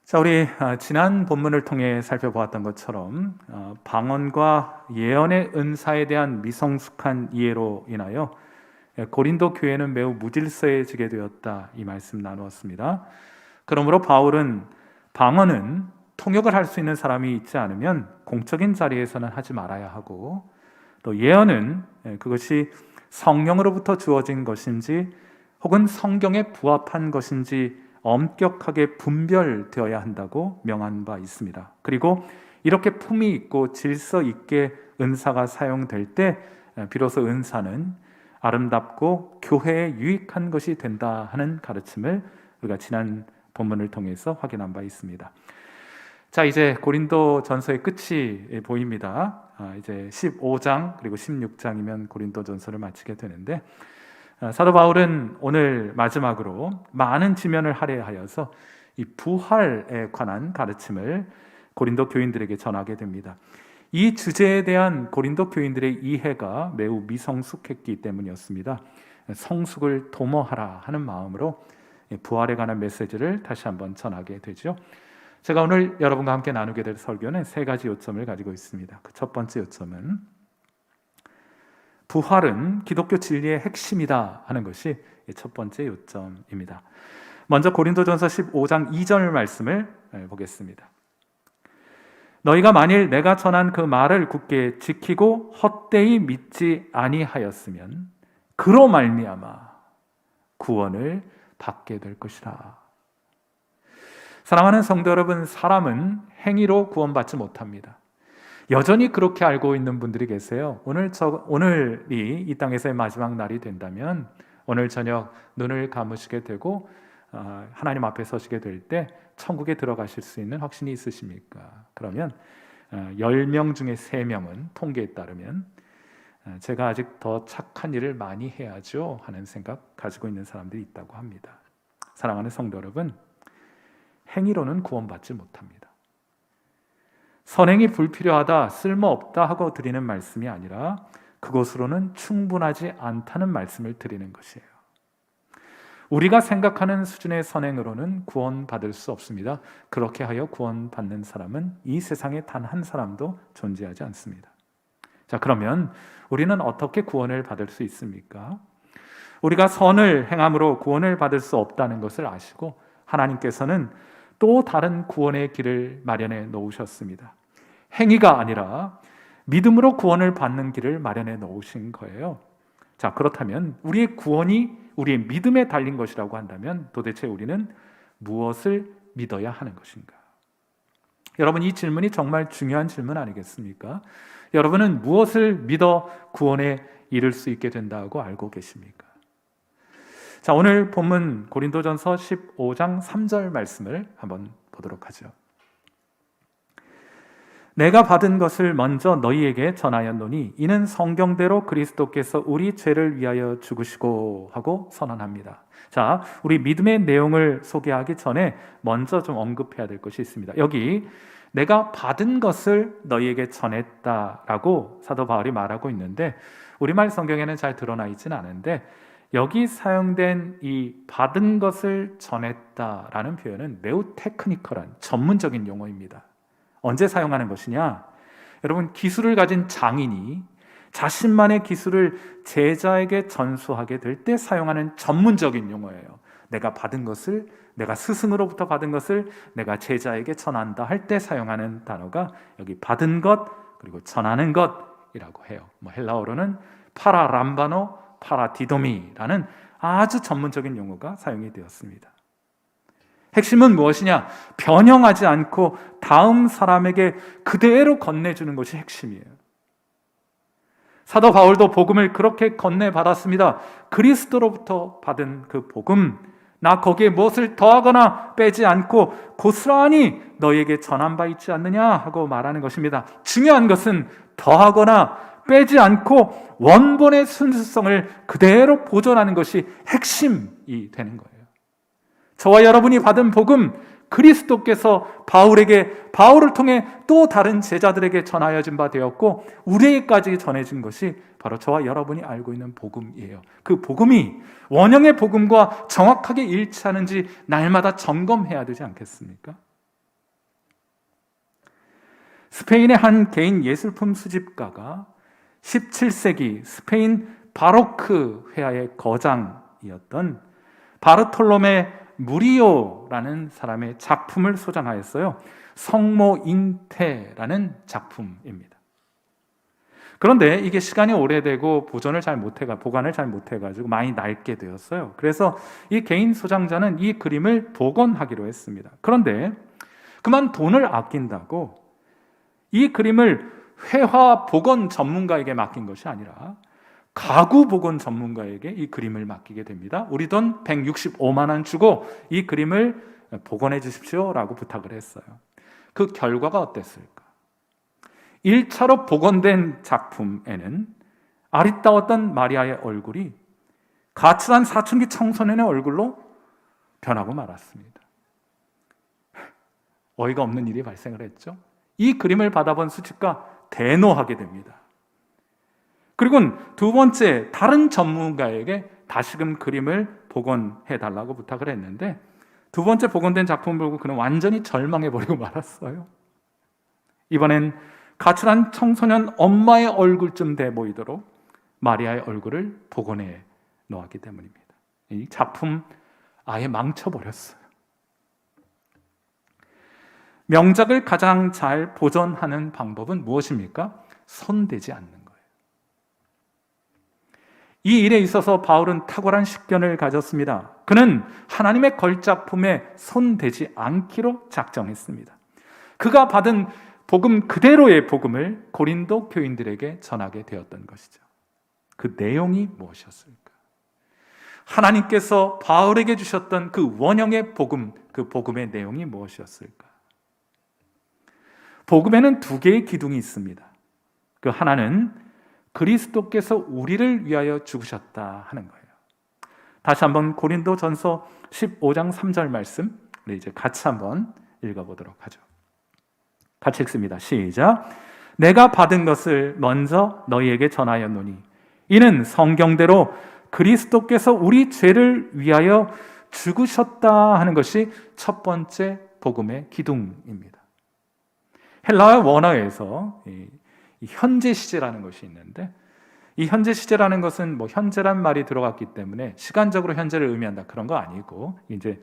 자, 우리 지난 본문을 통해 살펴보았던 것처럼 방언과 예언의 은사에 대한 미성숙한 이해로 인하여 고린도 교회는 매우 무질서해지게 되었다, 이 말씀 나누었습니다. 그러므로 바울은 방언은 통역을 할 수 있는 사람이 있지 않으면 공적인 자리에서는 하지 말아야 하고, 또 예언은 그것이 성령으로부터 주어진 것인지 혹은 성경에 부합한 것인지 엄격하게 분별되어야 한다고 명한 바 있습니다. 그리고 이렇게 품위 있고 질서 있게 은사가 사용될 때 비로소 은사는 아름답고 교회에 유익한 것이 된다 하는 가르침을 우리가 지난 본문을 통해서 확인한 바 있습니다. 자, 이제 고린도 전서의 끝이 보입니다. 이제 15장 그리고 16장이면 고린도 전서를 마치게 되는데, 사도 바울은 오늘 마지막으로 많은 지면을 할애하여서 이 부활에 관한 가르침을 고린도 교인들에게 전하게 됩니다. 이 주제에 대한 고린도 교인들의 이해가 매우 미성숙했기 때문이었습니다. 성숙을 도모하라 하는 마음으로 부활에 관한 메시지를 다시 한번 전하게 되죠. 제가 오늘 여러분과 함께 나누게 될 설교는 세 가지 요점을 가지고 있습니다. 그 첫 번째 요점은 부활은 기독교 진리의 핵심이다 하는 것이 첫 번째 요점입니다. 먼저 고린도전서 15장 2절 말씀을 보겠습니다. 너희가 만일 내가 전한 그 말을 굳게 지키고 헛되이 믿지 아니하였으면 그로 말미암아 구원을 받게 될 것이라. 사랑하는 성도 여러분, 사람은 행위로 구원받지 못합니다. 여전히 그렇게 알고 있는 분들이 계세요. 오늘이 이 땅에서의 마지막 날이 된다면 오늘 저녁 눈을 감으시게 되고 하나님 앞에 서시게 될 때 천국에 들어가실 수 있는 확신이 있으십니까? 그러면 10명 중에 3명은 통계에 따르면 제가 아직 더 착한 일을 많이 해야죠 하는 생각 가지고 있는 사람들이 있다고 합니다. 사랑하는 성도 여러분, 행위로는 구원받지 못합니다. 선행이 불필요하다, 쓸모없다 하고 드리는 말씀이 아니라 그것으로는 충분하지 않다는 말씀을 드리는 것이에요. 우리가 생각하는 수준의 선행으로는 구원받을 수 없습니다. 그렇게 하여 구원받는 사람은 이 세상에 단 한 사람도 존재하지 않습니다. 자, 그러면 우리는 어떻게 구원을 받을 수 있습니까? 우리가 선을 행함으로 구원을 받을 수 없다는 것을 아시고 하나님께서는 또 다른 구원의 길을 마련해 놓으셨습니다. 행위가 아니라 믿음으로 구원을 받는 길을 마련해 놓으신 거예요. 자, 그렇다면 우리의 구원이 우리의 믿음에 달린 것이라고 한다면 도대체 우리는 무엇을 믿어야 하는 것인가? 여러분, 이 질문이 정말 중요한 질문 아니겠습니까? 여러분은 무엇을 믿어 구원에 이를 수 있게 된다고 알고 계십니까? 자, 오늘 본문 고린도전서 15장 3절 말씀을 한번 보도록 하죠. 내가 받은 것을 먼저 너희에게 전하였노니 이는 성경대로 그리스도께서 우리 죄를 위하여 죽으시고 하고 선언합니다. 자, 우리 믿음의 내용을 소개하기 전에 먼저 좀 언급해야 될 것이 있습니다. 여기 내가 받은 것을 너희에게 전했다라고 사도 바울이 말하고 있는데 우리말 성경에는 잘 드러나 있지는 않은데 여기 사용된 이 받은 것을 전했다라는 표현은 매우 테크니컬한 전문적인 용어입니다. 언제 사용하는 것이냐? 여러분, 기술을 가진 장인이 자신만의 기술을 제자에게 전수하게 될 때 사용하는 전문적인 용어예요. 내가 받은 것을, 내가 스승으로부터 받은 것을 내가 제자에게 전한다 할 때 사용하는 단어가 여기 받은 것 그리고 전하는 것이라고 해요. 헬라어로는 파라람바노 파라디도미라는 아주 전문적인 용어가 사용이 되었습니다. 핵심은 무엇이냐? 변형하지 않고 다음 사람에게 그대로 건네주는 것이 핵심이에요. 사도 바울도 복음을 그렇게 건네받았습니다. 그리스도로부터 받은 그 복음, 나 거기에 무엇을 더하거나 빼지 않고 고스란히 너희에게 전한 바 있지 않느냐 하고 말하는 것입니다. 중요한 것은 더하거나 빼지 않고 원본의 순수성을 그대로 보존하는 것이 핵심이 되는 거예요. 저와 여러분이 받은 복음, 그리스도께서 바울을 통해 또 다른 제자들에게 전하여진 바 되었고 우리에게까지 전해진 것이 바로 저와 여러분이 알고 있는 복음이에요. 그 복음이 원형의 복음과 정확하게 일치하는지 날마다 점검해야 되지 않겠습니까? 스페인의 한 개인 예술품 수집가가 17세기 스페인 바로크 회화의 거장이었던 바르톨로메 무리오라는 사람의 작품을 소장하였어요. 성모잉태라는 작품입니다. 그런데 이게 시간이 오래되고 보관을 잘 못해가지고 많이 낡게 되었어요. 그래서 이 개인 소장자는 이 그림을 복원하기로 했습니다. 그런데 그만 돈을 아낀다고 이 그림을 회화 복원 전문가에게 맡긴 것이 아니라 가구 복원 전문가에게 이 그림을 맡기게 됩니다. 우리 돈 165만 원 주고 이 그림을 복원해 주십시오라고 부탁을 했어요. 그 결과가 어땠을까? 1차로 복원된 작품에는 아리따웠던 마리아의 얼굴이 가출한 사춘기 청소년의 얼굴로 변하고 말았습니다. 어이가 없는 일이 발생을 했죠. 이 그림을 받아본 수집가 대노하게 됩니다. 그리고 두 번째 다른 전문가에게 다시금 그림을 복원해 달라고 부탁을 했는데 두 번째 복원된 작품을 보고 그는 완전히 절망해버리고 말았어요. 이번엔 가출한 청소년 엄마의 얼굴쯤 돼 보이도록 마리아의 얼굴을 복원해 놓았기 때문입니다. 이 작품 아예 망쳐버렸어요. 명작을 가장 잘 보존하는 방법은 무엇입니까? 손대지 않는 거예요. 이 일에 있어서 바울은 탁월한 식견을 가졌습니다. 그는 하나님의 걸작품에 손대지 않기로 작정했습니다. 그가 받은 복음 그대로의 복음을 고린도 교인들에게 전하게 되었던 것이죠. 그 내용이 무엇이었을까? 하나님께서 바울에게 주셨던 그 원형의 복음, 그 복음의 내용이 무엇이었을까? 복음에는 두 개의 기둥이 있습니다. 그 하나는 그리스도께서 우리를 위하여 죽으셨다 하는 거예요. 다시 한번 고린도전서 15장 3절 말씀 이제 같이 한번 읽어보도록 하죠. 같이 읽습니다. 시작. 내가 받은 것을 먼저 너희에게 전하였노니 이는 성경대로 그리스도께서 우리 죄를 위하여 죽으셨다 하는 것이 첫 번째 복음의 기둥입니다. 헬라어 원어에서 이 현재 시제라는 것이 있는데 이 현재 시제라는 것은 뭐 현재란 말이 들어갔기 때문에 시간적으로 현재를 의미한다 그런 거 아니고 이제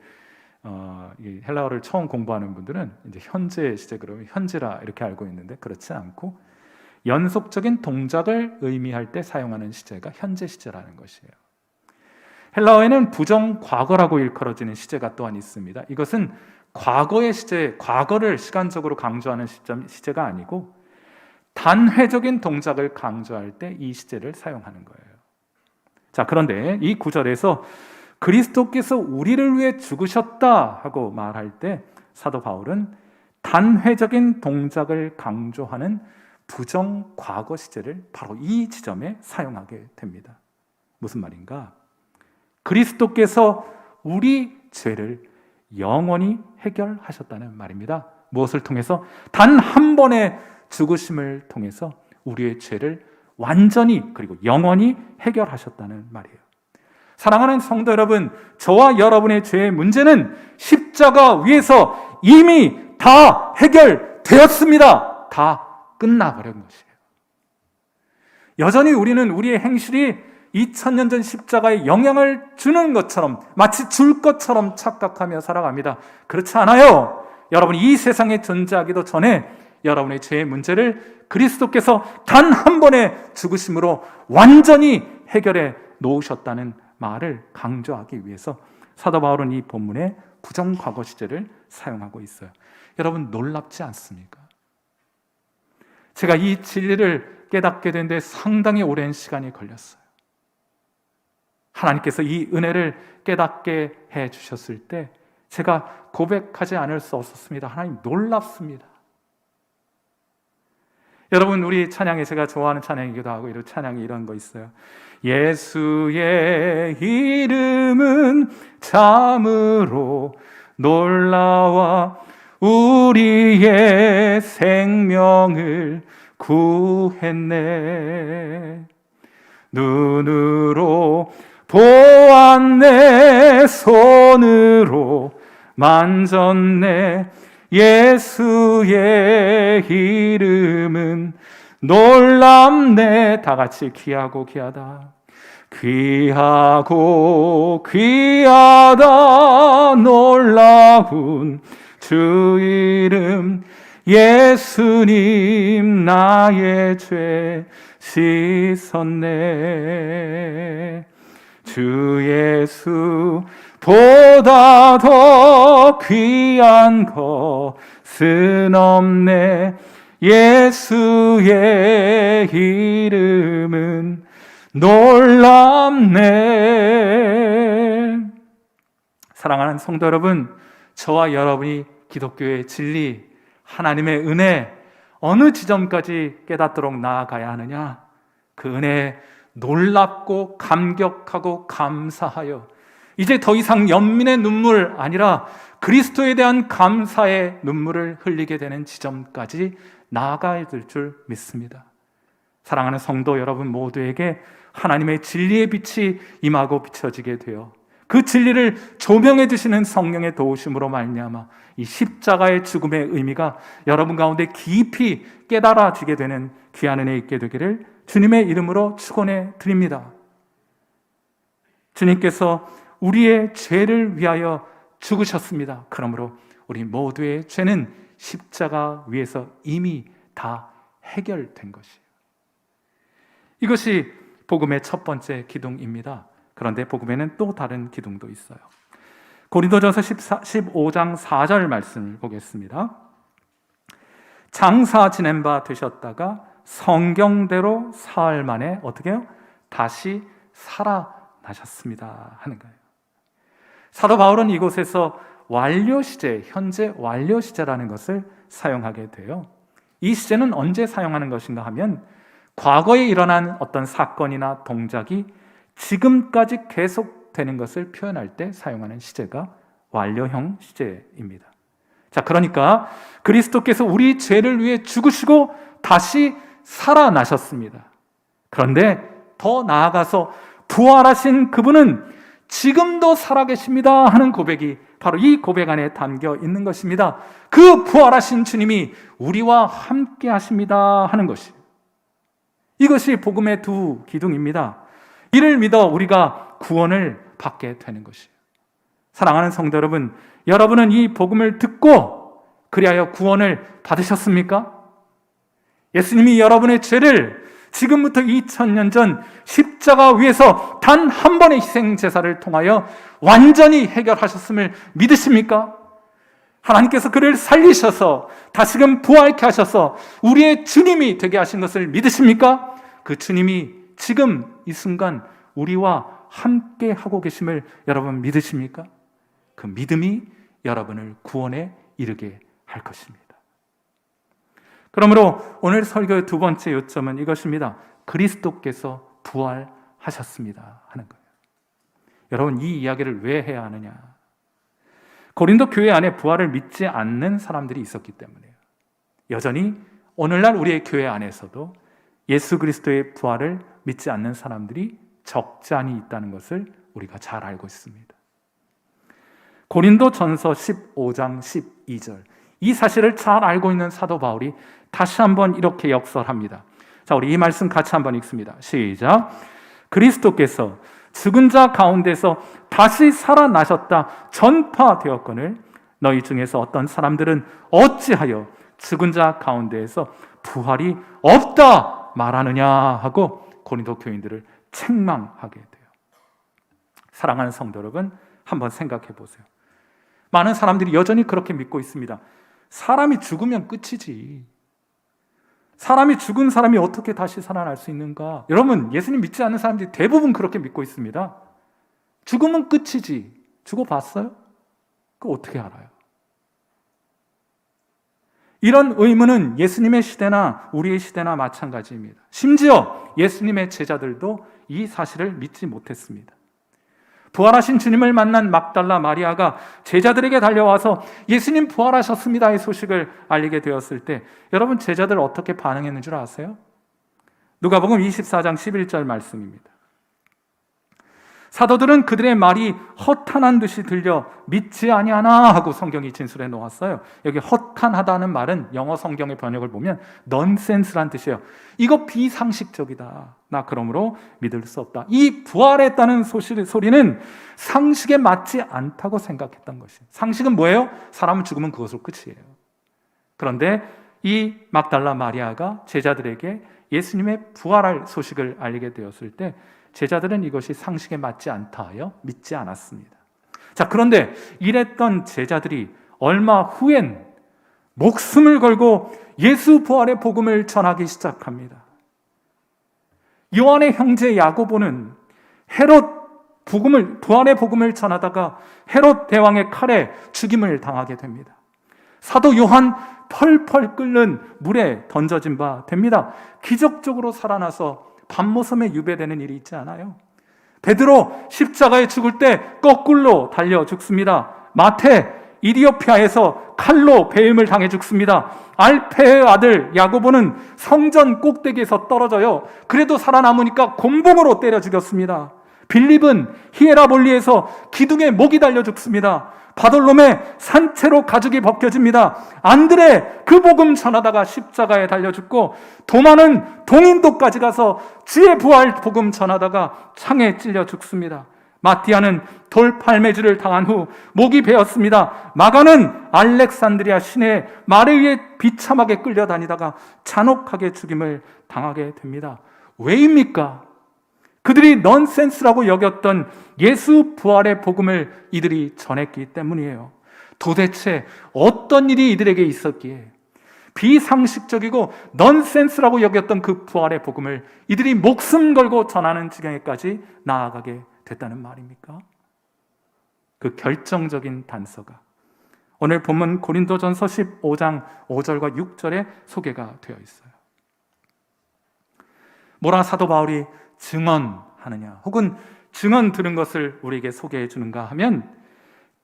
이 헬라어를 처음 공부하는 분들은 이제 현재 시제 그러면 현재라 이렇게 알고 있는데 그렇지 않고 연속적인 동작을 의미할 때 사용하는 시제가 현재 시제라는 것이에요. 헬라어에는 부정 과거라고 일컬어지는 시제가 또한 있습니다. 이것은 과거의 시제, 과거를 시간적으로 강조하는 시제가 아니고 단회적인 동작을 강조할 때 이 시제를 사용하는 거예요. 자, 그런데 이 구절에서 그리스도께서 우리를 위해 죽으셨다 하고 말할 때 사도 바울은 단회적인 동작을 강조하는 부정 과거 시제를 바로 이 지점에 사용하게 됩니다. 무슨 말인가? 그리스도께서 우리 죄를 영원히 해결하셨다는 말입니다. 무엇을 통해서? 단 한 번의 죽으심을 통해서 우리의 죄를 완전히 그리고 영원히 해결하셨다는 말이에요. 사랑하는 성도 여러분, 저와 여러분의 죄의 문제는 십자가 위에서 이미 다 해결되었습니다. 다 끝나버린 것이에요. 여전히 우리는 우리의 행실이 2000년 전 십자가에 영향을 주는 것처럼 마치 줄 것처럼 착각하며 살아갑니다. 그렇지 않아요. 여러분이 이 세상에 존재하기도 전에 여러분의 죄의 문제를 그리스도께서 단 한 번의 죽으심으로 완전히 해결해 놓으셨다는 말을 강조하기 위해서 사도 바울은 이 본문에 부정과거 시제를 사용하고 있어요. 여러분 놀랍지 않습니까? 제가 이 진리를 깨닫게 된 데 상당히 오랜 시간이 걸렸어요. 하나님께서 이 은혜를 깨닫게 해 주셨을 때 제가 고백하지 않을 수 없었습니다. 하나님 놀랍습니다. 여러분 우리 찬양에 제가 좋아하는 찬양이기도 하고 이런 찬양이 이런 거 있어요. 예수의 이름은 참으로 놀라와 우리의 생명을 구했네. 눈으로 보았네, 손으로 만졌네, 예수의 이름은 놀랍네. 다 같이 귀하고 귀하다. 귀하고 귀하다. 놀라운 주 이름. 예수님 나의 죄 씻었네. 주 예수 보다 더 귀한 것은 없네. 예수의 이름은 놀랍네. 사랑하는 성도 여러분, 저와 여러분이 기독교의 진리, 하나님의 은혜 어느 지점까지 깨닫도록 나아가야 하느냐? 그 은혜에 놀랍고 감격하고 감사하여 이제 더 이상 연민의 눈물 아니라 그리스도에 대한 감사의 눈물을 흘리게 되는 지점까지 나아가야 될 줄 믿습니다. 사랑하는 성도 여러분 모두에게 하나님의 진리의 빛이 임하고 비춰지게 되어 그 진리를 조명해 주시는 성령의 도우심으로 말미암아 이 십자가의 죽음의 의미가 여러분 가운데 깊이 깨달아지게 되는 귀한 은혜 있게 되기를 주님의 이름으로 축원해 드립니다. 주님께서 우리의 죄를 위하여 죽으셨습니다. 그러므로 우리 모두의 죄는 십자가 위에서 이미 다 해결된 것이에요. 이것이 복음의 첫 번째 기둥입니다. 그런데 복음에는 또 다른 기둥도 있어요. 고린도전서 15장 4절 말씀을 보겠습니다. 장사 지낸 바 되셨다가 성경대로 사흘 만에 어떻게 해요? 다시 살아나셨습니다 하는 거예요. 사도 바울은 이곳에서 완료 시제, 현재 완료 시제라는 것을 사용하게 돼요. 이 시제는 언제 사용하는 것인가 하면 과거에 일어난 어떤 사건이나 동작이 지금까지 계속되는 것을 표현할 때 사용하는 시제가 완료형 시제입니다. 자, 그러니까 그리스도께서 우리 죄를 위해 죽으시고 다시 살아나셨습니다. 그런데 더 나아가서 부활하신 그분은 지금도 살아계십니다 하는 고백이 바로 이 고백 안에 담겨 있는 것입니다. 그 부활하신 주님이 우리와 함께 하십니다 하는 것이, 이것이 복음의 두 기둥입니다. 이를 믿어 우리가 구원을 받게 되는 것이에요. 사랑하는 성도 여러분, 여러분은 이 복음을 듣고 그리하여 구원을 받으셨습니까? 예수님이 여러분의 죄를 지금부터 2000년 전 십자가 위에서 단 한 번의 희생 제사를 통하여 완전히 해결하셨음을 믿으십니까? 하나님께서 그를 살리셔서 다시금 부활케 하셔서 우리의 주님이 되게 하신 것을 믿으십니까? 그 주님이 지금 이 순간 우리와 함께 하고 계심을 여러분 믿으십니까? 그 믿음이 여러분을 구원에 이르게 할 것입니다. 그러므로 오늘 설교의 두 번째 요점은 이것입니다. 그리스도께서 부활하셨습니다 하는 거예요. 여러분, 이 이야기를 왜 해야 하느냐? 고린도 교회 안에 부활을 믿지 않는 사람들이 있었기 때문이에요. 여전히 오늘날 우리의 교회 안에서도 예수 그리스도의 부활을 믿지 않는 사람들이 적잖이 있다는 것을 우리가 잘 알고 있습니다. 고린도전서 15장 12절, 이 사실을 잘 알고 있는 사도 바울이 다시 한번 이렇게 역설합니다. 자, 우리 이 말씀 같이 한번 읽습니다. 시작. 그리스도께서 죽은 자 가운데서 다시 살아나셨다 전파되었거늘 너희 중에서 어떤 사람들은 어찌하여 죽은 자 가운데에서 부활이 없다 말하느냐 하고 고린도 교인들을 책망하게 돼요. 사랑하는 성도 여러분, 한번 생각해 보세요. 많은 사람들이 여전히 그렇게 믿고 있습니다. 사람이 죽으면 끝이지. 사람이 죽은 사람이 어떻게 다시 살아날 수 있는가? 여러분, 예수님 믿지 않는 사람들이 대부분 그렇게 믿고 있습니다. 죽으면 끝이지. 죽어봤어요? 그거 어떻게 알아요? 이런 의문은 예수님의 시대나 우리의 시대나 마찬가지입니다. 심지어 예수님의 제자들도 이 사실을 믿지 못했습니다. 부활하신 주님을 만난 막달라 마리아가 제자들에게 달려와서 예수님 부활하셨습니다의 소식을 알리게 되었을 때 여러분, 제자들 어떻게 반응했는 줄 아세요? 누가복음 24장 11절 말씀입니다. 사도들은 그들의 말이 허탄한 듯이 들려 믿지 아니하나 하고 성경이 진술해 놓았어요. 여기 허탄하다는 말은 영어 성경의 번역을 보면 넌센스란 뜻이에요. 이거 비상식적이다. 나 그러므로 믿을 수 없다. 이 부활했다는 소리는 상식에 맞지 않다고 생각했던 것이에요. 상식은 뭐예요? 사람은 죽으면 그것으로 끝이에요. 그런데 이 막달라 마리아가 제자들에게 예수님의 부활할 소식을 알리게 되었을 때 제자들은 이것이 상식에 맞지 않다 하여 믿지 않았습니다. 자, 그런데 이랬던 제자들이 얼마 후엔 목숨을 걸고 예수 부활의 복음을 전하기 시작합니다. 요한의 형제 야고보는 부활의 복음을 전하다가 헤롯 대왕의 칼에 죽임을 당하게 됩니다. 사도 요한 펄펄 끓는 물에 던져진 바 됩니다. 기적적으로 살아나서 밤모섬에 유배되는 일이 있지 않아요? 베드로 십자가에 죽을 때 거꾸로 달려 죽습니다. 마태 이디오피아에서 칼로 배임을 당해 죽습니다. 알페의 아들 야고보는 성전 꼭대기에서 떨어져요. 그래도 살아남으니까 곤봉으로 때려 죽였습니다. 빌립은 히에라볼리에서 기둥에 목이 달려 죽습니다. 바돌롬의 산채로 가죽이 벗겨집니다. 안드레 그 복음 전하다가 십자가에 달려 죽고, 도마는 동인도까지 가서 주의 부활 복음 전하다가 창에 찔려 죽습니다. 마띠아는 돌팔매질을 당한 후 목이 베었습니다. 마가는 알렉산드리아 시내에 말에 의해 비참하게 끌려다니다가 잔혹하게 죽임을 당하게 됩니다. 왜입니까? 그들이 넌센스라고 여겼던 예수 부활의 복음을 이들이 전했기 때문이에요. 도대체 어떤 일이 이들에게 있었기에 비상식적이고 넌센스라고 여겼던 그 부활의 복음을 이들이 목숨 걸고 전하는 지경에까지 나아가게 됐다는 말입니까? 그 결정적인 단서가 오늘 본문 고린도전서 15장 5절과 6절에 소개가 되어 있어요. 뭐라 사도 바울이 증언하느냐, 혹은 증언 들은 것을 우리에게 소개해 주는가 하면,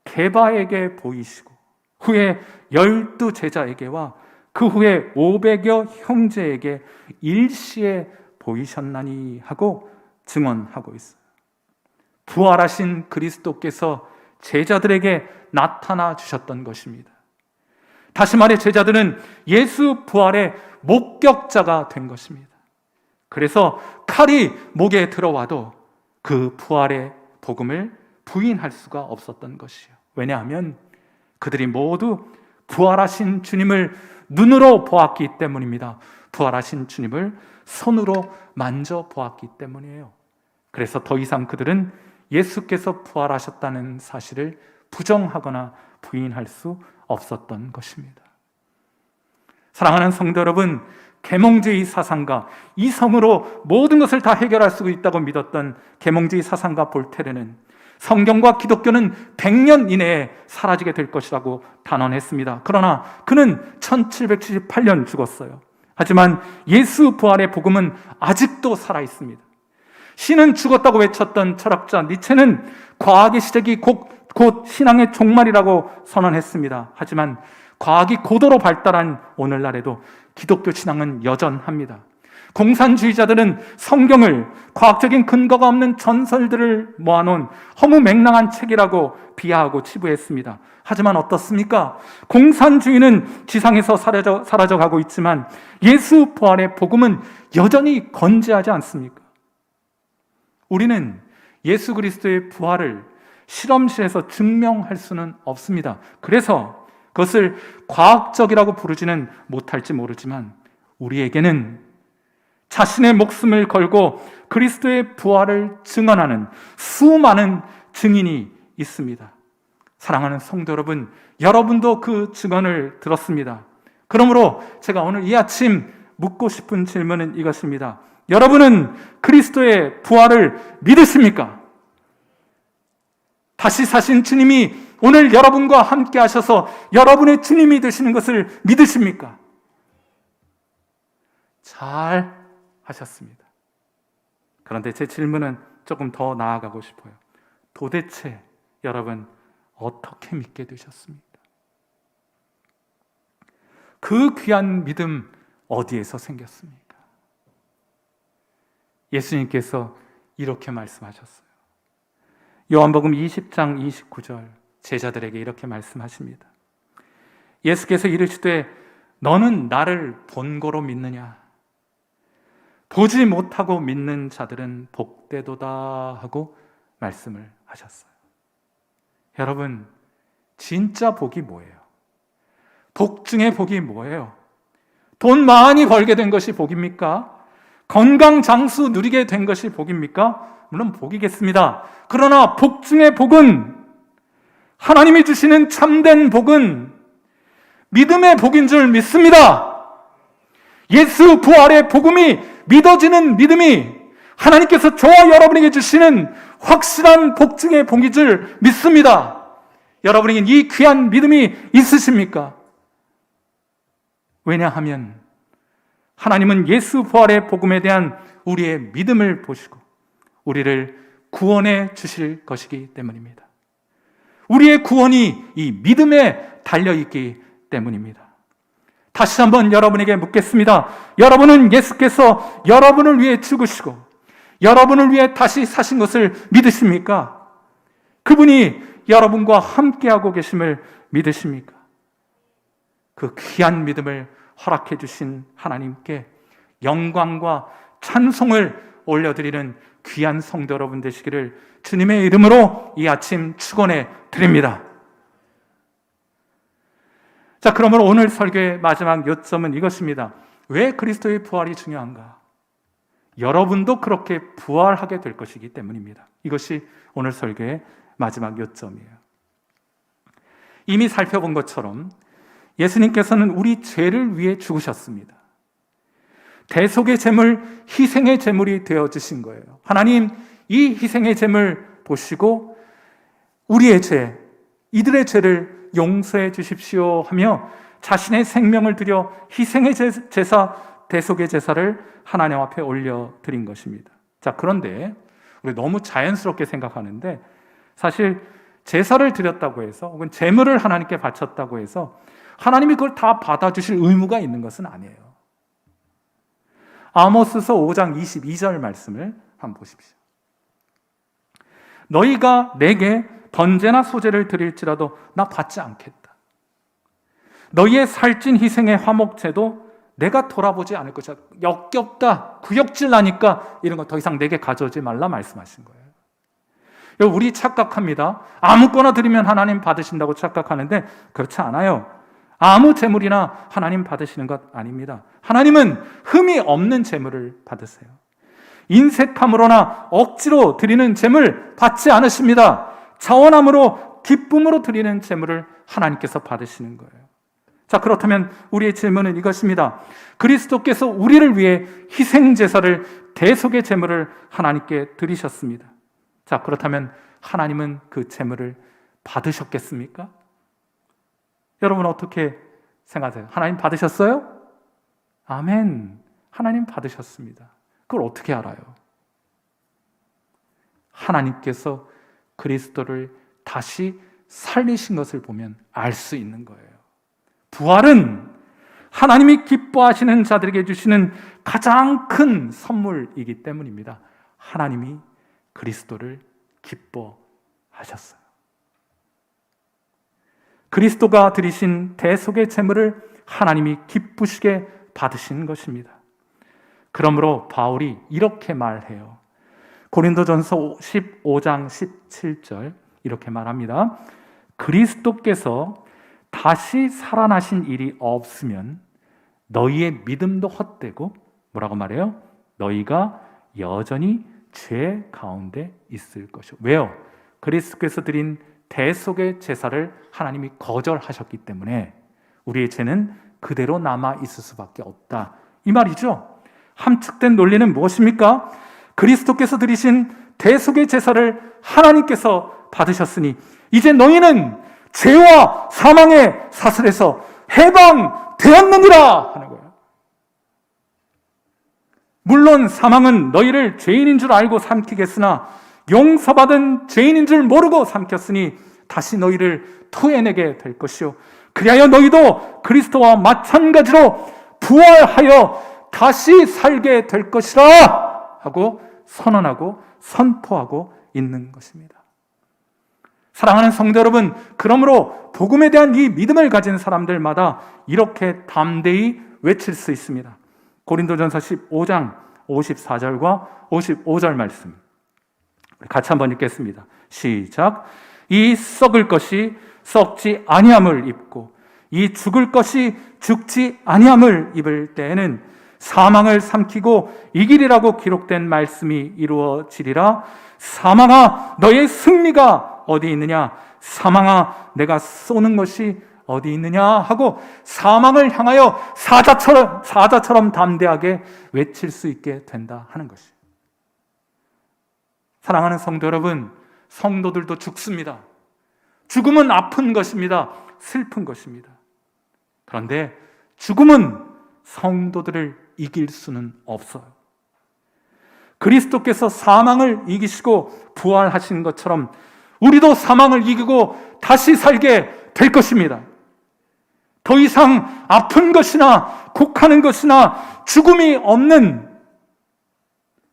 게바에게 보이시고 후에 12 제자에게와 그 후에 500여 형제에게 일시에 보이셨나니 하고 증언하고 있어요. 부활하신 그리스도께서 제자들에게 나타나 주셨던 것입니다. 다시 말해 제자들은 예수 부활의 목격자가 된 것입니다. 그래서 칼이 목에 들어와도 그 부활의 복음을 부인할 수가 없었던 것이요. 왜냐하면 그들이 모두 부활하신 주님을 눈으로 보았기 때문입니다. 부활하신 주님을 손으로 만져보았기 때문이에요. 그래서 더 이상 그들은 예수께서 부활하셨다는 사실을 부정하거나 부인할 수 없었던 것입니다. 사랑하는 성도 여러분, 계몽주의 사상가, 이성으로 모든 것을 다 해결할 수 있다고 믿었던 계몽주의 사상가 볼테르는 성경과 기독교는 100년 이내에 사라지게 될 것이라고 단언했습니다. 그러나 그는 1778년 죽었어요. 하지만 예수 부활의 복음은 아직도 살아있습니다. 신은 죽었다고 외쳤던 철학자 니체는 과학의 시작이 곧 신앙의 종말이라고 선언했습니다. 하지만 과학이 고도로 발달한 오늘날에도 기독교 신앙은 여전합니다. 공산주의자들은 성경을 과학적인 근거가 없는 전설들을 모아놓은 허무맹랑한 책이라고 비하하고 치부했습니다. 하지만 어떻습니까? 공산주의는 지상에서 사라져가고 있지만 예수 부활의 복음은 여전히 건재하지 않습니까? 우리는 예수 그리스도의 부활을 실험실에서 증명할 수는 없습니다. 그래서 그것을 과학적이라고 부르지는 못할지 모르지만 우리에게는 자신의 목숨을 걸고 그리스도의 부활을 증언하는 수많은 증인이 있습니다. 사랑하는 성도 여러분, 여러분도 그 증언을 들었습니다. 그러므로 제가 오늘 이 아침 묻고 싶은 질문은 이것입니다. 여러분은 그리스도의 부활을 믿으십니까? 다시 사신 주님이 오늘 여러분과 함께 하셔서 여러분의 주님이 되시는 것을 믿으십니까? 잘 하셨습니다. 그런데 제 질문은 조금 더 나아가고 싶어요. 도대체 여러분 어떻게 믿게 되셨습니까? 그 귀한 믿음 어디에서 생겼습니까? 예수님께서 이렇게 말씀하셨어요. 요한복음 20장 29절 제자들에게 이렇게 말씀하십니다. 예수께서 이르시되 너는 나를 본고로 믿느냐? 보지 못하고 믿는 자들은 복되도다 하고 말씀을 하셨어요. 여러분, 진짜 복이 뭐예요? 복 중에 복이 뭐예요? 돈 많이 벌게 된 것이 복입니까? 건강 장수 누리게 된 것이 복입니까? 물론 복이겠습니다. 그러나 복 중에 복은, 하나님이 주시는 참된 복은 믿음의 복인 줄 믿습니다. 예수 부활의 복음이 믿어지는 믿음이 하나님께서 저와 여러분에게 주시는 확실한 복 중의 복인 줄 믿습니다. 여러분에게 이 귀한 믿음이 있으십니까? 왜냐하면 하나님은 예수 부활의 복음에 대한 우리의 믿음을 보시고 우리를 구원해 주실 것이기 때문입니다. 우리의 구원이 이 믿음에 달려있기 때문입니다. 다시 한번 여러분에게 묻겠습니다. 여러분은 예수께서 여러분을 위해 죽으시고 여러분을 위해 다시 사신 것을 믿으십니까? 그분이 여러분과 함께하고 계심을 믿으십니까? 그 귀한 믿음을 허락해 주신 하나님께 영광과 찬송을 올려드리는 귀한 성도 여러분 되시기를 주님의 이름으로 이 아침 축원해 드립니다. 자, 그러면 오늘 설교의 마지막 요점은 이것입니다. 왜 그리스도의 부활이 중요한가? 여러분도 그렇게 부활하게 될 것이기 때문입니다. 이것이 오늘 설교의 마지막 요점이에요. 이미 살펴본 것처럼 예수님께서는 우리 죄를 위해 죽으셨습니다. 대속의 제물, 희생의 제물이 되어주신 거예요. 하나님, 이 희생의 제물 보시고 우리의 죄, 이들의 죄를 용서해 주십시오 하며 자신의 생명을 들여 희생의 제사, 대속의 제사를 하나님 앞에 올려드린 것입니다. 자, 그런데 우리 너무 자연스럽게 생각하는데 사실 제사를 드렸다고 해서 혹은 제물을 하나님께 바쳤다고 해서 하나님이 그걸 다 받아주실 의무가 있는 것은 아니에요. 아모스서 5장 22절 말씀을 한번 보십시오. 너희가 내게 번제나 소제를 드릴지라도 나 받지 않겠다. 너희의 살찐 희생의 화목제도 내가 돌아보지 않을 것이다. 역겹다, 구역질 나니까 이런 거 더 이상 내게 가져오지 말라 말씀하신 거예요. 우리 착각합니다. 아무거나 드리면 하나님 받으신다고 착각하는데 그렇지 않아요. 아무 제물이나 하나님 받으시는 것 아닙니다. 하나님은 흠이 없는 제물을 받으세요. 인색함으로나 억지로 드리는 제물 받지 않으십니다. 자원함으로 기쁨으로 드리는 제물을 하나님께서 받으시는 거예요. 자, 그렇다면 우리의 질문은 이것입니다. 그리스도께서 우리를 위해 희생제사를, 대속의 제물을 하나님께 드리셨습니다. 자, 그렇다면 하나님은 그 제물을 받으셨겠습니까? 여러분 어떻게 생각하세요? 하나님 받으셨어요? 아멘. 하나님 받으셨습니다. 그걸 어떻게 알아요? 하나님께서 그리스도를 다시 살리신 것을 보면 알 수 있는 거예요. 부활은 하나님이 기뻐하시는 자들에게 주시는 가장 큰 선물이기 때문입니다. 하나님이 그리스도를 기뻐하셨어요. 그리스도가 드리신 대속의 제물을 하나님이 기쁘시게 받으신 것입니다. 그러므로 바울이 이렇게 말해요. 고린도전서 15장 17절 이렇게 말합니다. 그리스도께서 다시 살아나신 일이 없으면 너희의 믿음도 헛되고 뭐라고 말해요? 너희가 여전히 죄 가운데 있을 것이요. 왜요? 그리스도께서 드린 대속의 제사를 하나님이 거절하셨기 때문에 우리의 죄는 그대로 남아 있을 수밖에 없다. 이 말이죠. 함축된 논리는 무엇입니까? 그리스도께서 드리신 대속의 제사를 하나님께서 받으셨으니 이제 너희는 죄와 사망의 사슬에서 해방되었느니라 하는 거예요. 물론 사망은 너희를 죄인인 줄 알고 삼키겠으나 용서받은 죄인인 줄 모르고 삼켰으니 다시 너희를 토해내게 될 것이요 그리하여 너희도 그리스도와 마찬가지로 부활하여 다시 살게 될 것이라 하고 선언하고 선포하고 있는 것입니다. 사랑하는 성도 여러분, 그러므로 복음에 대한 이 믿음을 가진 사람들마다 이렇게 담대히 외칠 수 있습니다. 고린도전서 15장 54절과 55절 말씀 같이 한번 읽겠습니다. 시작. 이 썩을 것이 썩지 아니함을 입고 이 죽을 것이 죽지 아니함을 입을 때에는 사망을 삼키고 이기리라고 기록된 말씀이 이루어지리라. 사망아, 너의 승리가 어디 있느냐? 사망아, 내가 쏘는 것이 어디 있느냐? 하고 사망을 향하여 사자처럼 담대하게 외칠 수 있게 된다 하는 것이. 사랑하는 성도 여러분, 성도들도 죽습니다. 죽음은 아픈 것입니다. 슬픈 것입니다. 그런데 죽음은 성도들을 이길 수는 없어요. 그리스도께서 사망을 이기시고 부활하신 것처럼 우리도 사망을 이기고 다시 살게 될 것입니다. 더 이상 아픈 것이나 곡하는 것이나 죽음이 없는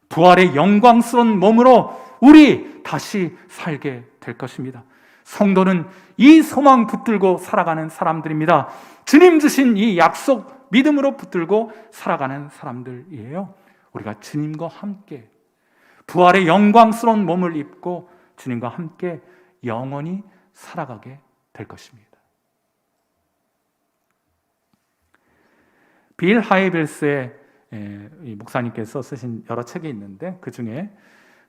부활의 영광스러운 몸으로 우리 다시 살게 될 것입니다. 성도는 이 소망 붙들고 살아가는 사람들입니다. 주님 주신 이 약속 믿음으로 붙들고 살아가는 사람들이에요. 우리가 주님과 함께 부활의 영광스러운 몸을 입고 주님과 함께 영원히 살아가게 될 것입니다. 빌 하이빌스의 목사님께서 쓰신 여러 책이 있는데 그 중에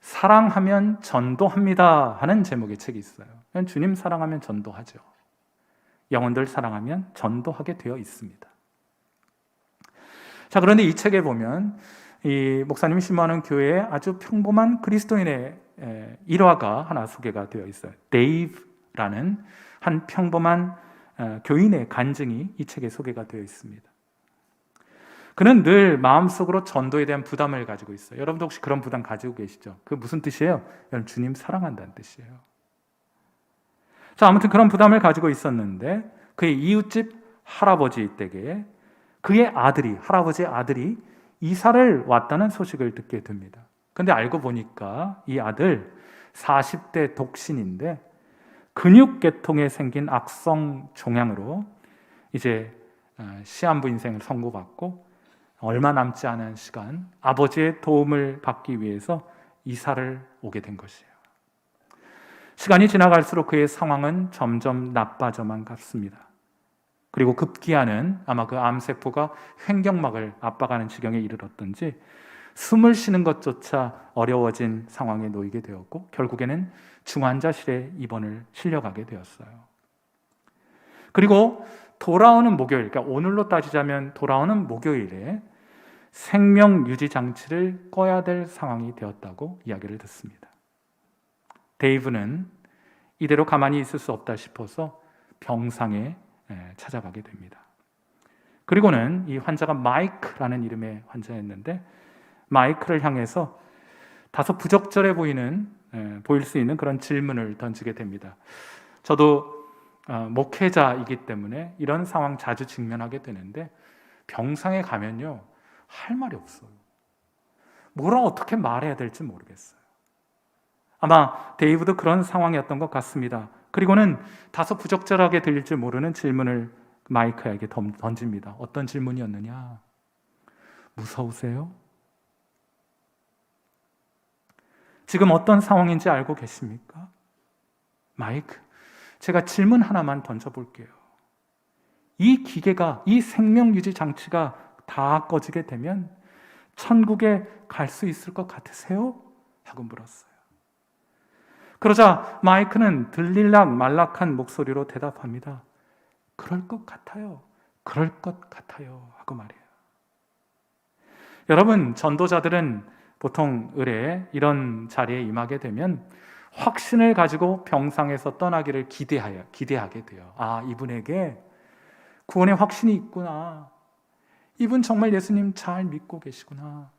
사랑하면 전도합니다 하는 제목의 책이 있어요. 주님 사랑하면 전도하죠. 영혼들 사랑하면 전도하게 되어 있습니다. 자, 그런데 이 책에 보면 이 목사님이 신모하는 교회에 아주 평범한 그리스도인의 일화가 하나 소개가 되어 있어요. 데이브라는 한 평범한 교인의 간증이 이 책에 소개가 되어 있습니다. 그는 늘 마음속으로 전도에 대한 부담을 가지고 있어요. 여러분도 혹시 그런 부담 가지고 계시죠? 그게 무슨 뜻이에요? 여러분, 주님 사랑한다는 뜻이에요. 자, 아무튼 그런 부담을 가지고 있었는데 그의 이웃집 할아버지 댁에 그의 아들이, 할아버지의 아들이 이사를 왔다는 소식을 듣게 됩니다. 근데 알고 보니까 이 아들 40대 독신인데 근육계통에 생긴 악성 종양으로 이제 시한부 인생을 선고받고 얼마 남지 않은 시간 아버지의 도움을 받기 위해서 이사를 오게 된 것이에요. 시간이 지나갈수록 그의 상황은 점점 나빠져만 갔습니다. 그리고 급기야는 아마 그 암세포가 횡격막을 압박하는 지경에 이르렀던지 숨을 쉬는 것조차 어려워진 상황에 놓이게 되었고 결국에는 중환자실에 입원을 실려가게 되었어요. 그리고 돌아오는 목요일, 그러니까 오늘로 따지자면 돌아오는 목요일에 생명 유지 장치를 꺼야 될 상황이 되었다고 이야기를 듣습니다. 데이브는 이대로 가만히 있을 수 없다 싶어서 병상에 찾아가게 됩니다. 그리고는 이 환자가 마이크라는 이름의 환자였는데 마이크를 향해서 다소 부적절해 보일 수 있는 그런 질문을 던지게 됩니다. 저도 목회자이기 때문에 이런 상황 자주 직면하게 되는데 병상에 가면요 할 말이 없어요. 뭐라 어떻게 말해야 될지 모르겠어요. 아마 데이브도 그런 상황이었던 것 같습니다. 그리고는 다소 부적절하게 들릴지 모르는 질문을 마이크에게 던집니다. 어떤 질문이었느냐? 무서우세요? 지금 어떤 상황인지 알고 계십니까? 마이크, 제가 질문 하나만 던져볼게요. 이 기계가, 이 생명유지 장치가 다 꺼지게 되면 천국에 갈 수 있을 것 같으세요? 하고 물었어요. 그러자 마이크는 들릴락 말락한 목소리로 대답합니다. 그럴 것 같아요. 그럴 것 같아요. 하고 말해요. 여러분, 전도자들은 보통 의뢰 이런 자리에 임하게 되면 확신을 가지고 병상에서 떠나기를 기대하게 돼요. 아, 이분에게 구원의 확신이 있구나. 이분 정말 예수님 잘 믿고 계시구나.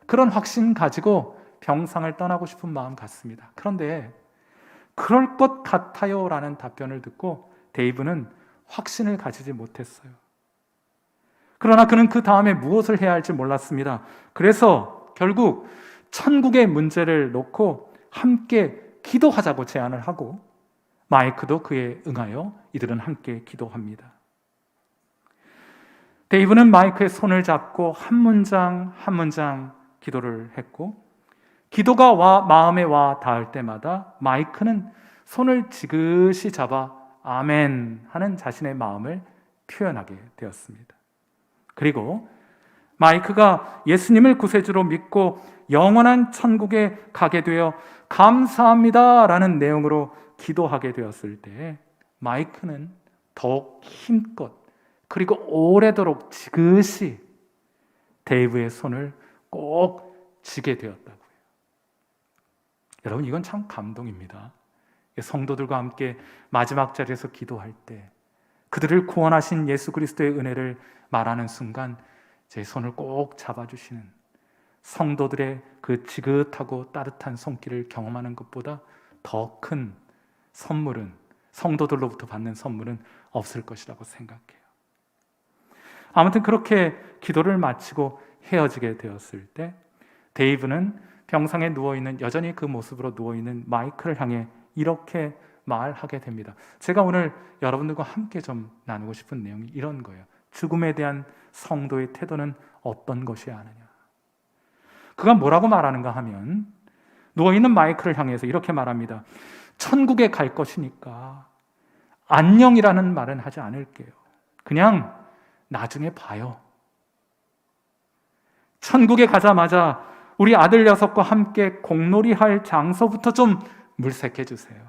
그런 확신 가지고 병상을 떠나고 싶은 마음 같습니다. 그런데 그럴 것 같아요 라는 답변을 듣고 데이브는 확신을 가지지 못했어요. 그러나 그는 그 다음에 무엇을 해야 할지 몰랐습니다. 그래서 결국 천국의 문제를 놓고 함께 기도하자고 제안을 하고 마이크도 그에 응하여 이들은 함께 기도합니다. 데이브는 마이크의 손을 잡고 한 문장 한 문장 기도를 했고, 기도가 마음에 와 닿을 때마다 마이크는 손을 지그시 잡아 아멘 하는 자신의 마음을 표현하게 되었습니다. 그리고 마이크가 예수님을 구세주로 믿고 영원한 천국에 가게 되어 감사합니다 라는 내용으로 기도하게 되었을 때 마이크는 더욱 힘껏 그리고 오래도록 지그시 데이브의 손을 꼭 쥐게 되었다고요. 여러분, 이건 참 감동입니다. 성도들과 함께 마지막 자리에서 기도할 때 그들을 구원하신 예수 그리스도의 은혜를 말하는 순간 제 손을 꼭 잡아주시는 성도들의 그 지긋하고 따뜻한 손길을 경험하는 것보다 더 큰 선물은, 성도들로부터 받는 선물은 없을 것이라고 생각해요. 아무튼 그렇게 기도를 마치고 헤어지게 되었을 때 데이브는 병상에 누워있는, 여전히 그 모습으로 누워있는 마이크를 향해 이렇게 말하게 됩니다. 제가 오늘 여러분들과 함께 좀 나누고 싶은 내용이 이런 거예요. 죽음에 대한 성도의 태도는 어떤 것이어야 하느냐. 그가 뭐라고 말하는가 하면 누워있는 마이크를 향해서 이렇게 말합니다. 천국에 갈 것이니까 안녕이라는 말은 하지 않을게요. 그냥 나중에 봐요. 천국에 가자마자 우리 아들 녀석과 함께 공놀이할 장소부터 좀 물색해 주세요.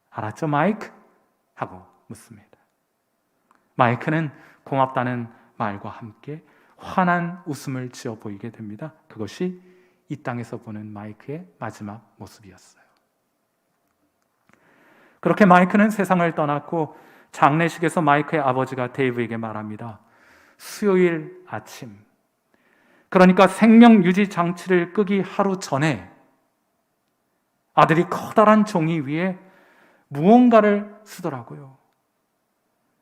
알았죠, 마이크? 하고 묻습니다. 마이크는 고맙다는 말과 함께 환한 웃음을 지어 보이게 됩니다. 그것이 이 땅에서 보는 마이크의 마지막 모습이었어요. 그렇게 마이크는 세상을 떠났고 장례식에서 마이크의 아버지가 데이브에게 말합니다. 수요일 아침, 그러니까 생명 유지 장치를 끄기 하루 전에 아들이 커다란 종이 위에 무언가를 쓰더라고요.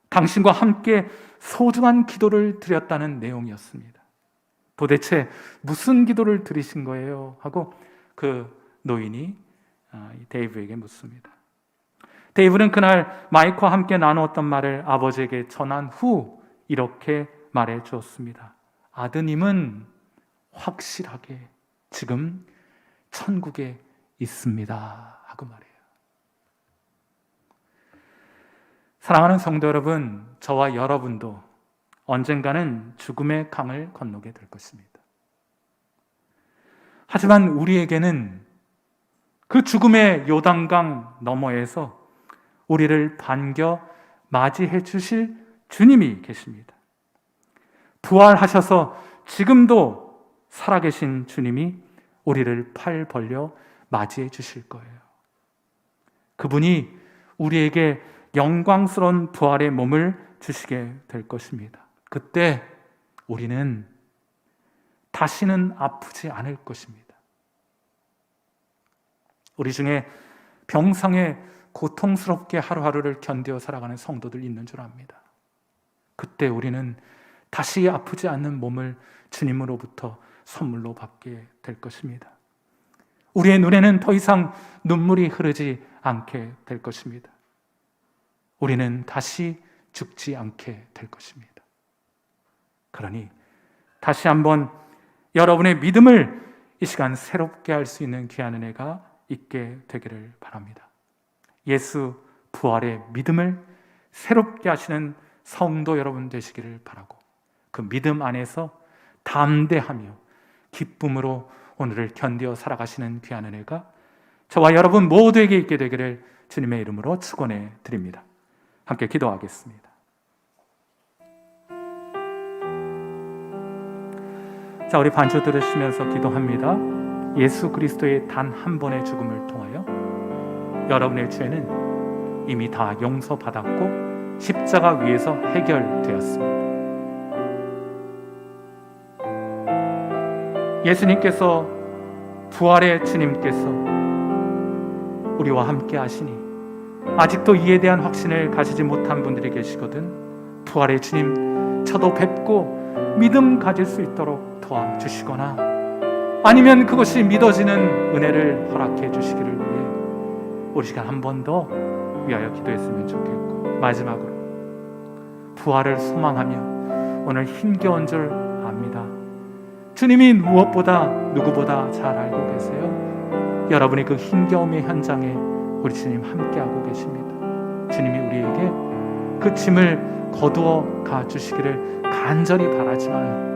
당신과 함께 소중한 기도를 드렸다는 내용이었습니다. 도대체 무슨 기도를 드리신 거예요? 하고 그 노인이 데이브에게 묻습니다. 데이브는 그날 마이크와 함께 나누었던 말을 아버지에게 전한 후 이렇게 말해 주었습니다. 아드님은 확실하게 지금 천국에 있습니다. 하고 말해요. 사랑하는 성도 여러분, 저와 여러분도 언젠가는 죽음의 강을 건너게 될 것입니다. 하지만 우리에게는 그 죽음의 요단강 너머에서 우리를 반겨 맞이해 주실 주님이 계십니다. 부활하셔서 지금도 살아계신 주님이 우리를 팔 벌려 맞이해 주실 거예요. 그분이 우리에게 영광스러운 부활의 몸을 주시게 될 것입니다. 그때 우리는 다시는 아프지 않을 것입니다. 우리 중에 병상에 고통스럽게 하루하루를 견뎌 살아가는 성도들 있는 줄 압니다. 그때 우리는 다시 아프지 않는 몸을 주님으로부터 선물로 받게 될 것입니다. 우리의 눈에는 더 이상 눈물이 흐르지 않게 될 것입니다. 우리는 다시 죽지 않게 될 것입니다. 그러니 다시 한번 여러분의 믿음을 이 시간 새롭게 할 수 있는 귀한 은혜가 있게 되기를 바랍니다. 예수 부활의 믿음을 새롭게 하시는 성도 여러분 되시기를 바라고, 그 믿음 안에서 담대하며 기쁨으로 오늘을 견디어 살아가시는 귀한 은혜가 저와 여러분 모두에게 있게 되기를 주님의 이름으로 축원해 드립니다. 함께 기도하겠습니다. 자, 우리 반주 들으시면서 기도합니다. 예수 그리스도의 단 한 번의 죽음을 통하여 여러분의 죄는 이미 다 용서받았고 십자가 위에서 해결되었습니다. 예수님께서, 부활의 주님께서 우리와 함께 하시니 아직도 이에 대한 확신을 가지지 못한 분들이 계시거든 부활의 주님 저도 뵙고 믿음 가질 수 있도록 도와주시거나 아니면 그것이 믿어지는 은혜를 허락해 주시기를 위해 우리 시간 한 번 더 위하여 기도했으면 좋겠고, 마지막으로 부활을 소망하며 오늘 힘겨운 줄 압니다. 주님이 무엇보다 누구보다 잘 알고 계세요. 여러분이 그 힘겨움의 현장에 우리 주님 함께하고 계십니다. 주님이 우리에게 그 짐을 거두어 가주시기를 간절히 바라지만,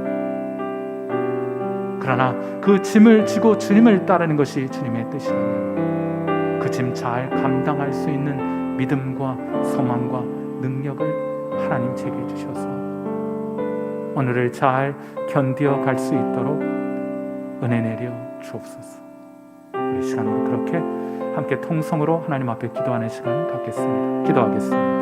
그러나 그 짐을 지고 주님을 따르는 것이 주님의 뜻이라면 그 짐 잘 감당할 수 있는 믿음과 소망과 능력을 하나님 제게 주셔서 오늘을 잘 견디어 갈 수 있도록 은혜 내려 주옵소서. 우리 시간으로 그렇게 함께 통성으로 하나님 앞에 기도하는 시간 갖겠습니다. 기도하겠습니다.